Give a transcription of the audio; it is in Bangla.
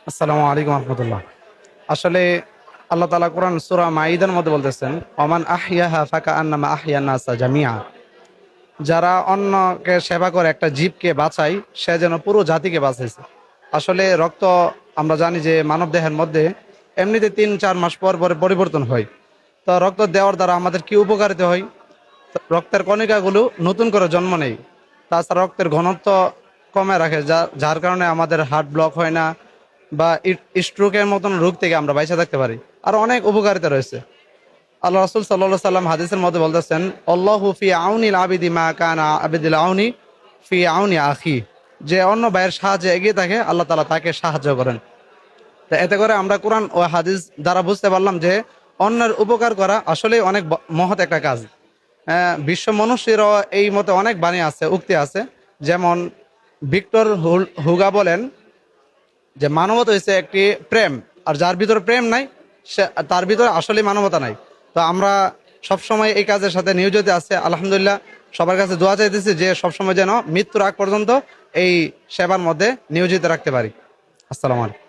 আসসালামু আলাইকুম রহমতুল্লাহ। আসলে আল্লাহ তাআলা কোরআন সূরা মাঈদার মধ্যে বলতেছেন, ওমান আহইয়াহা ফাকাআন্নামা আহইয়ান নাসা জামিআ। যারা অন্যকে সেবা করে, একটা জীবকে বাঁচায়, সে যেন পুরো জাতিকে বাঁচাইছে। আসলে রক্ত, আমরা জানি যে মানব দেহের মধ্যে এমনিতে ৩-৪ মাস পর পরে পরিবর্তন হয়। তো রক্ত দেওয়ার দ্বারা আমাদের কি উপকারিতা হয়? তো রক্তের কণিকাগুলো নতুন করে জন্ম নেয়। তাছাড়া রক্তের ঘনত্ব কমে রাখে, যার কারণে আমাদের হার্ট ব্লক হয় না, বা স্ট্রোকের মতন রোগ থেকে আমরা বাইচে থাকতে পারি। আর অনেক উপকারিতা রয়েছে। আল্লাহ রাসূল সাল্লাল্লাহু সাল্লাম হাদিসের মধ্যে বলতেছেন, আল্লাহু ফি আউনিল আবিদি মা কানা আবিদুল আউনি ফি আউনি আখি। যে অন্য ভাইয়ের সাহায্যে এগিয়ে থাকে, আল্লাহ তাআলা তাকে সাহায্য করেন। তো এতে করে আমরা কোরআন ও হাদিস দ্বারা বুঝতে পারলাম যে অন্যের উপকার করা আসলেই অনেক মহৎ একটা কাজ। বিশ্ব মনুষ্যেরও এই মতে অনেক বাণী আছে, উক্তি আছে। যেমন ভিক্টর হুগা বলেন যে মানবতা হচ্ছে একটি প্রেম, আর যার ভিতরে প্রেম নাই, সে, তার ভিতরে আসলে মানবতা নাই। তো আমরা সবসময় এই কাজের সাথে নিয়োজিত আছে। আলহামদুলিল্লাহ, সবার কাছে দোয়া চাইতেছি যে সবসময় যেন মৃত্যুর আগ পর্যন্ত এই সেবার মধ্যে নিয়োজিত রাখতে পারি। আসসালামু আলাইকুম।